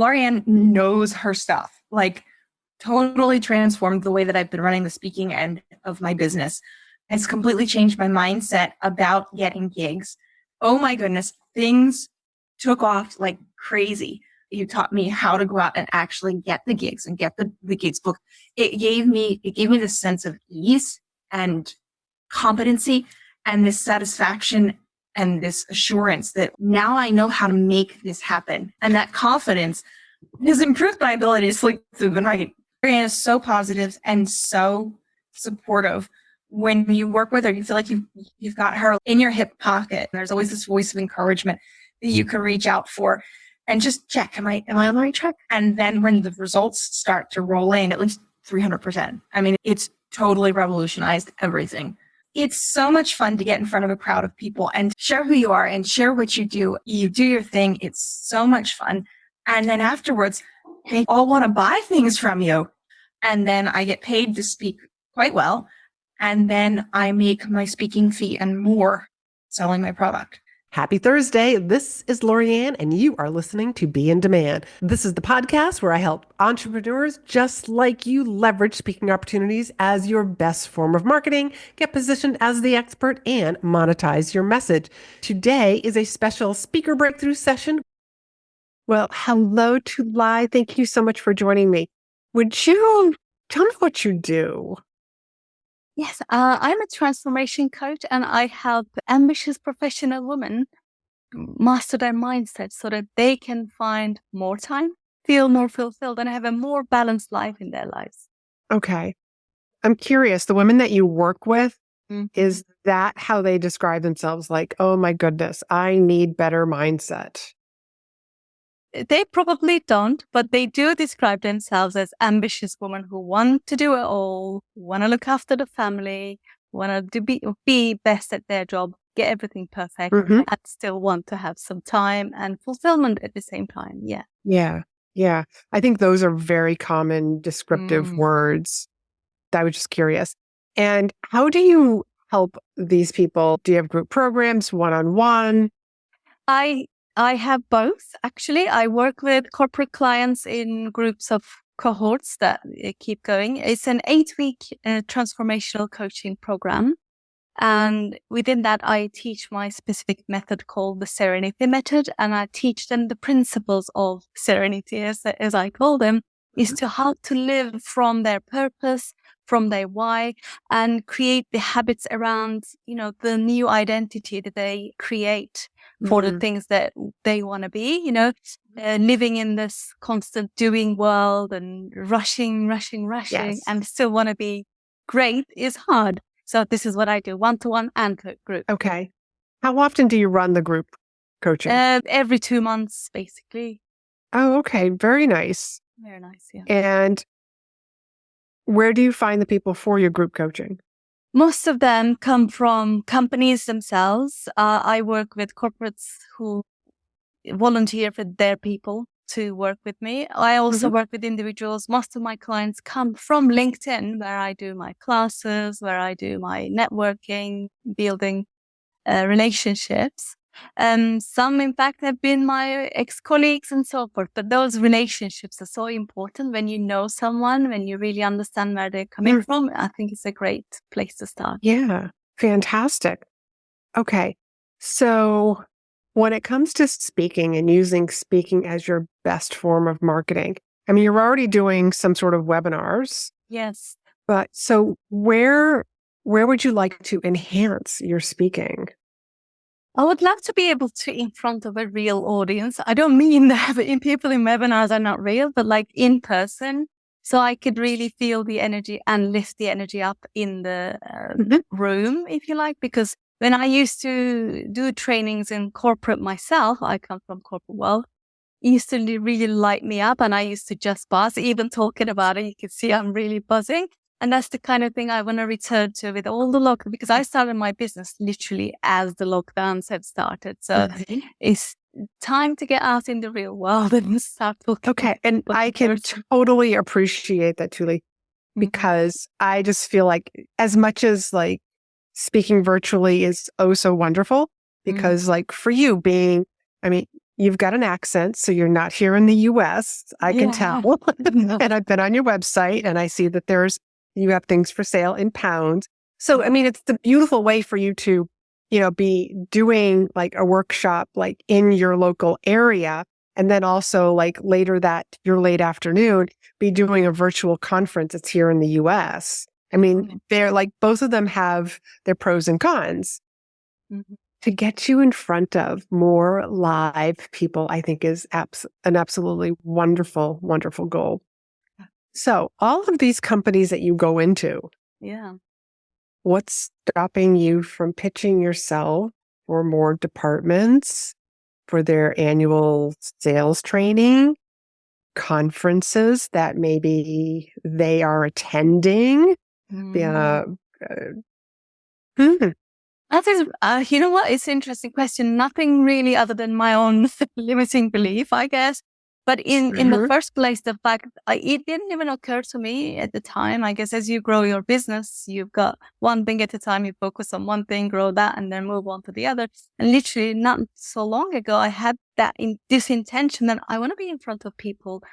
Laurie-Ann knows her stuff, like totally transformed the way that I've been running the speaking end of my business. It's completely changed my mindset about getting gigs. Oh my goodness, things took off like crazy. You taught me how to go out and actually get the gigs and get the gigs booked. It gave me this sense of ease and competency and this satisfaction and this assurance that now I know how to make this happen. And that confidence has improved my ability to sleep through the night. Laurie-Ann is so positive and so supportive. When you work with her, you feel like you've got her in your hip pocket. There's always this voice of encouragement that you can reach out for and just check, am I on the right track? And then when the results start to roll in, at least 300%. I mean, it's totally revolutionized everything. It's so much fun to get in front of a crowd of people and share who you are and share what you do. You do your thing. It's so much fun. And then afterwards, they all want to buy things from you. And then I get paid to speak quite well. And then I make my speaking fee and more selling my product. Happy Thursday. This is Laurie-Ann, and you are listening to Be in Demand. This is the podcast where I help entrepreneurs just like you leverage speaking opportunities as your best form of marketing, get positioned as the expert, and monetize your message. Today is a special speaker breakthrough session. Well, hello, Tully. Thank you so much for joining me. Would you tell me what you do? Yes, I'm a transformation coach and I help ambitious professional women master their mindset so that they can find more time, feel more fulfilled, and have a more balanced life in their lives. Okay. I'm curious, the women that you work with, is that how they describe themselves? Like, oh my goodness, I need better mindset. They probably don't, but they do describe themselves as ambitious women who want to do it all, want to look after the family, want to be best at their job, get everything perfect, and still want to have some time and fulfillment at the same time. Yeah. Yeah. Yeah. I think those are very common descriptive words. I was just curious. And how do you help these people? Do you have group programs, one-on-one? I have both, actually. I work with corporate clients in groups of cohorts that keep going. It's an 8-week transformational coaching program. And within that, I teach my specific method called the Serenity Method. And I teach them the principles of serenity, as I call them, is to how to live from their purpose, from their why, and create the habits around, the new identity that they create for the things that they want to be, living in this constant doing world and rushing, yes, and still want to be great is hard. So this is what I do, one-to-one and group. Okay. How often do you run the group coaching? Every 2 months, basically. Oh, okay. Very nice. Very nice, yeah. And where do you find the people for your group coaching? Most of them come from companies themselves. I work with corporates who volunteer for their people to work with me. I also work with individuals. Most of my clients come from LinkedIn, where I do my classes, where I do my networking, building relationships. Some, in fact, have been my ex-colleagues and so forth. But those relationships are so important when you know someone, when you really understand where they're coming from. I think it's a great place to start. Yeah, fantastic. Okay, so when it comes to speaking and using speaking as your best form of marketing, I mean, you're already doing some sort of webinars. Yes. But so where would you like to enhance your speaking? I would love to be able to in front of a real audience. I don't mean that people in webinars are not real, but like in person. So I could really feel the energy and lift the energy up in the room, if you like, because when I used to do trainings in corporate myself, I come from corporate world, it used to really light me up and I used to just buzz. Even talking about it, you can see I'm really buzzing. And that's the kind of thing I want to return to with all the lockdown, because I started my business literally as the lockdowns had started. So it's time to get out in the real world and start talking. Okay. And I can totally appreciate that, Tully, because I just feel like as much as like speaking virtually is oh so wonderful, because like for you you've got an accent, so you're not here in the US. I can tell. And I've been on your website and I see that you have things for sale in pounds. So, I mean, it's the beautiful way for you to, be doing like a workshop like in your local area. And then also like later your late afternoon, be doing a virtual conference. It's here in the US. I mean, they're like, both of them have their pros and cons. Mm-hmm. To get you in front of more live people, I think is an absolutely wonderful, wonderful goal. So all of these companies that you go into, what's stopping you from pitching yourself for more departments, for their annual sales training, conferences that maybe they are attending? That is, you know what? It's an interesting question. Nothing really other than my own limiting belief, I guess. But in the first place, the fact it didn't even occur to me at the time. I guess as you grow your business, you've got one thing at a time. You focus on one thing, grow that, and then move on to the other. And literally not so long ago, I had this intention that I want to be in front of people,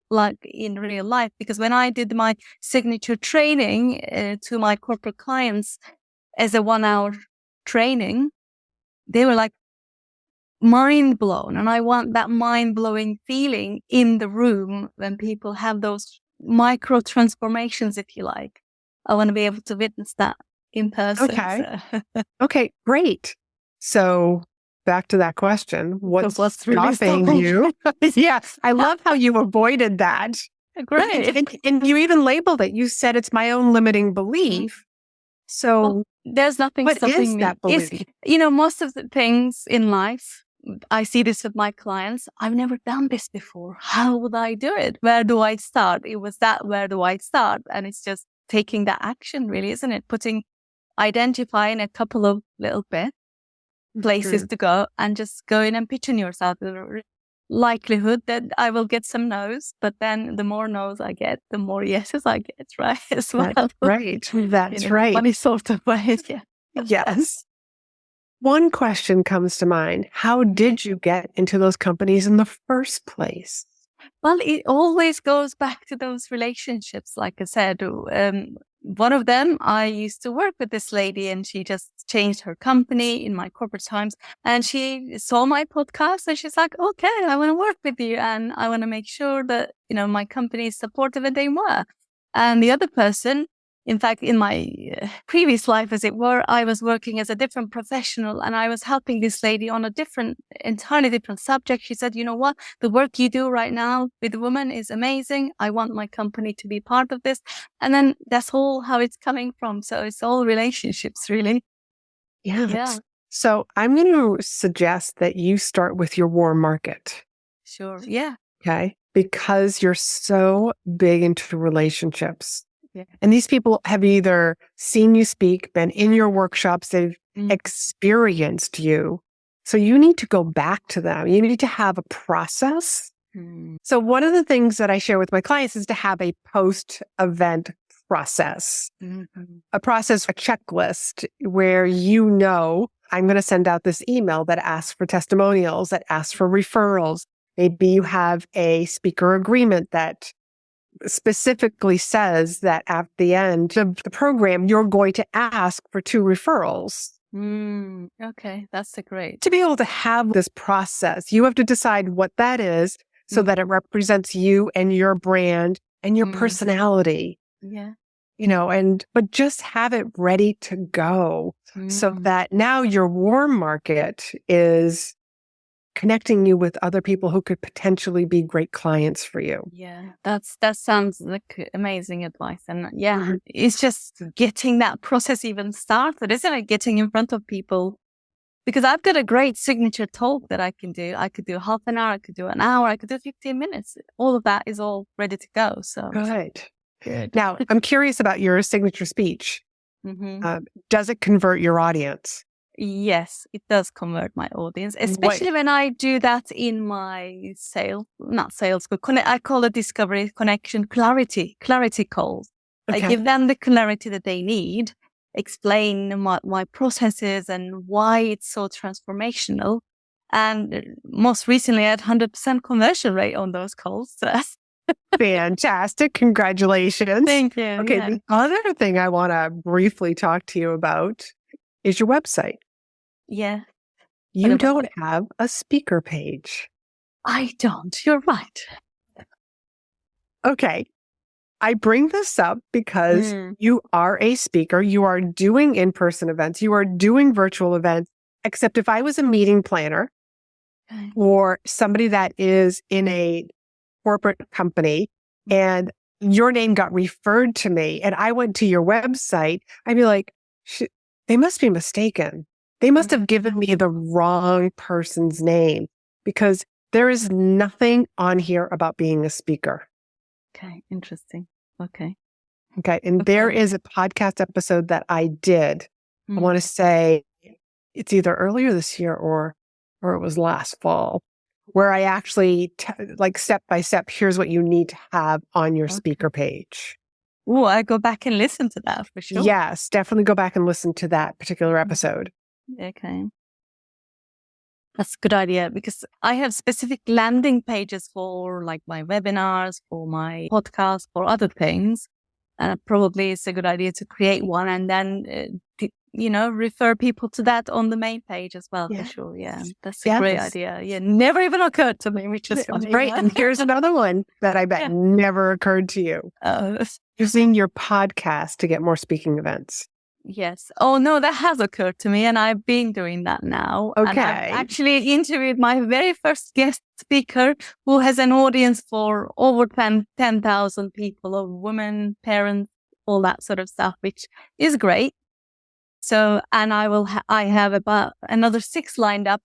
like in real life. Because when I did my signature training to my corporate clients as a 1-hour training, they were like, mind blown. And I want that mind blowing feeling in the room when people have those micro transformations, if you like. I want to be able to witness that in person. Okay. Okay, great. So back to that question. What's stopping you? Yeah. I love how you avoided that. Great. And you even labeled it. You said it's my own limiting belief. So there's nothing stopping me. That belief? Most of the things in life, I see this with my clients. I've never done this before. How would I do it? Where do I start? It was where do I start? And it's just taking that action, really, isn't it? Identifying a couple of little places to go and just going and pitching yourself. The likelihood that I will get some no's, but then the more no's I get, the more yeses I get, right? As well. That's right. That's right. Funny sort of way. Yeah. Yes. One question comes to mind. How did you get into those companies in the first place? Well, it always goes back to those relationships. Like I said, one of them, I used to work with this lady and she just changed her company in my corporate times. And she saw my podcast and she's like, okay, I want to work with you. And I want to make sure that, my company is supportive, and they were. And the other person, in fact, in my previous life, as it were, I was working as a different professional and I was helping this lady on entirely different subject. She said, you know what? The work you do right now with women is amazing. I want my company to be part of this. And then that's all how it's coming from. So it's all relationships, really. Yeah. So I'm going to suggest that you start with your warm market. Sure. Yeah. Okay. Because you're so big into relationships. Yeah. And these people have either seen you speak, been in your workshops, they've experienced you. So you need to go back to them. You need to have a process. So one of the things that I share with my clients is to have a post-event process, a checklist where I'm going to send out this email that asks for testimonials, that asks for referrals. Maybe you have a speaker agreement that specifically says that at the end of the program, you're going to ask for 2 referrals. Okay, that's great. To be able to have this process, you have to decide what that is so that it represents you and your brand and your personality. Yeah. But just have it ready to go so that now your warm market is connecting you with other people who could potentially be great clients for you. Yeah, that sounds like amazing advice. And it's just getting that process even started, isn't it? Getting in front of people. Because I've got a great signature talk that I can do. I could do half an hour, I could do an hour, I could do 15 minutes. All of that is all ready to go. So Good. Now, I'm curious about your signature speech. Does it convert your audience? Yes, it does convert my audience, especially when I do that in my I call it discovery, connection, clarity calls. Okay. I give them the clarity that they need, explain my processes and why it's so transformational. And most recently, I had 100% conversion rate on those calls. So Fantastic. Congratulations. thank you. Okay, Yeah. the other thing I want to briefly talk to you about is your website. Yeah, You about don't have a speaker page. I don't. You're right. Okay. I bring this up because Mm. you are a speaker. You are doing in-person events. You are doing virtual events. Except if I was a meeting planner Okay. or somebody that is in a corporate company and your name got referred to me and I went to your website, I'd be like, they must be mistaken. They must have given me the wrong person's name because there is nothing on here about being a speaker. Okay, interesting. Okay. Okay. And there Okay. is a podcast episode that I did. I want to say it's either earlier this year or it was last fall, where I actually like step by step, here's what you need to have on your speaker page. Oh, I go back and listen to that for sure. Yes, definitely go back and listen to that particular episode. Okay. That's a good idea because I have specific landing pages for like my webinars, for my podcast, for other things. Probably it's a good idea to create one and then, refer people to that on the main page as well, for sure. Yeah, that's a great idea. Yeah, never even occurred to me, which is funny. Right. And here's another one that I bet never occurred to you. Using your podcast to get more speaking events. Yes. Oh, no, that has occurred to me and I've been doing that now. Okay. And I've actually interviewed my very first guest speaker who has an audience for over 10,000 people, of women, parents, all that sort of stuff, which is great. So, and I have about another 6 lined up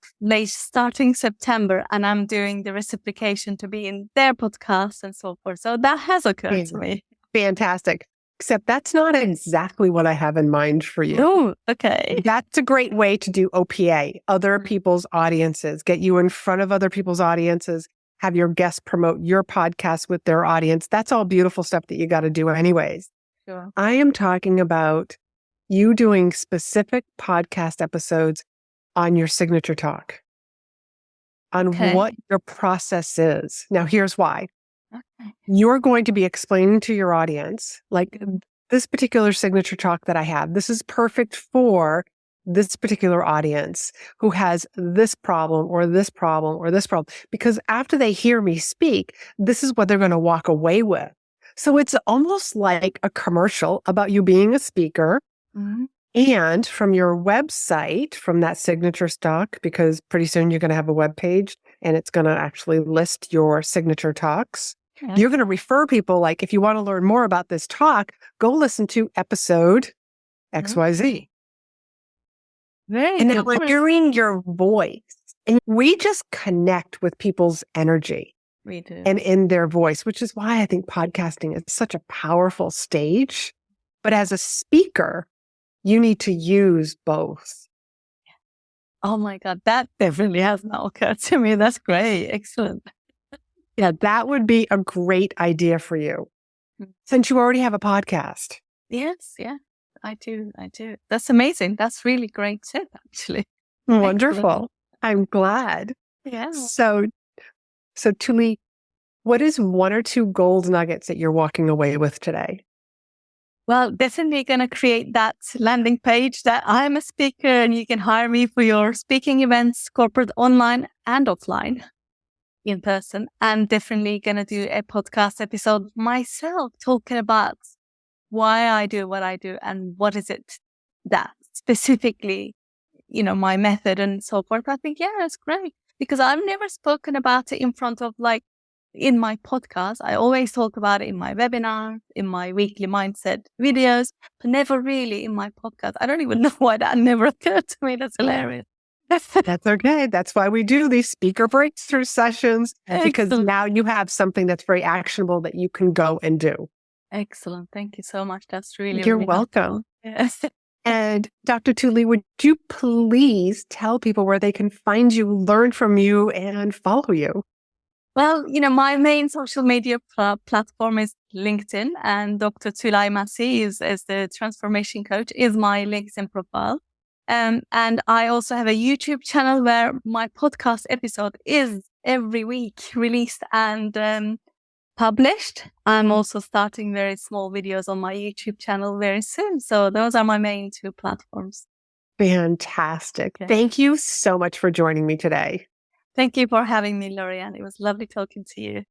starting September, and I'm doing the reciprocation to be in their podcast and so forth. So that has occurred to me. Fantastic. Except that's not exactly what I have in mind for you. Oh, okay. That's a great way to do OPA, other people's audiences, get you in front of other people's audiences, have your guests promote your podcast with their audience. That's all beautiful stuff that you got to do anyways. Sure. I am talking about you doing specific podcast episodes on your signature talk, on what your process is. Now, here's why. Okay. You're going to be explaining to your audience, like this particular signature talk that I have, this is perfect for this particular audience who has this problem or this problem or this problem. Because after they hear me speak, this is what they're going to walk away with. So it's almost like a commercial about you being a speaker. Mm-hmm. And from your website, from that signature stock, because pretty soon you're going to have a web page and it's going to actually list your signature talks. Yeah. You're going to refer people like, if you want to learn more about this talk, go listen to episode XYZ. And then we're hearing your voice. And we just connect with people's energy. We do. And in their voice, which is why I think podcasting is such a powerful stage. But as a speaker, you need to use both. Oh my God, that definitely has not occurred to me. That's great. Excellent. Yeah, that would be a great idea for you since you already have a podcast. Yes, yeah, I do. That's amazing. That's really great tip, actually. Wonderful. Excellent. I'm glad. Yeah. So Tully, what is 1 or 2 gold nuggets that you're walking away with today? Well, definitely going to create that landing page that I'm a speaker and you can hire me for your speaking events, corporate online and offline, in person. And definitely going to do a podcast episode myself talking about why I do what I do and what is it that specifically, my method and so forth. I think, yeah, it's great because I've never spoken about it in front of in my podcast. I always talk about it in my webinar, in my weekly mindset videos, but never really in my podcast. I don't even know why that never occurred to me. That's hilarious. That's okay. That's why we do these speaker breakthrough sessions, because now you have something that's very actionable that you can go and do. Excellent. Thank you so much. That's really, You're really welcome. Yes. And Dr. Tully, would you please tell people where they can find you, learn from you, and follow you? Well, my main social media platform is LinkedIn, and Dr. Tully is the transformation coach is my LinkedIn profile. And I also have a YouTube channel where my podcast episode is every week released and published. I'm also starting very small videos on my YouTube channel very soon. So those are my main two platforms. Fantastic. Okay. Thank you so much for joining me today. Thank you for having me, Laurie-Ann. It was lovely talking to you.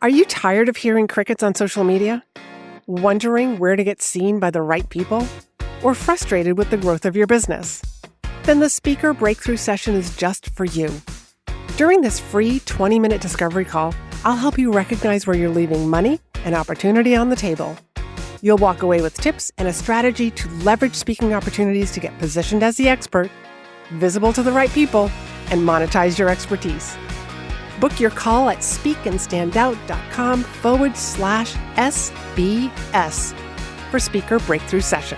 Are you tired of hearing crickets on social media? Wondering where to get seen by the right people? Or frustrated with the growth of your business? Then the Speaker Breakthrough Session is just for you. During this free 20-minute discovery call, I'll help you recognize where you're leaving money and opportunity on the table. You'll walk away with tips and a strategy to leverage speaking opportunities to get positioned as the expert, visible to the right people, and monetize your expertise. Book your call at speakandstandout.com/SBS for Speaker Breakthrough Session.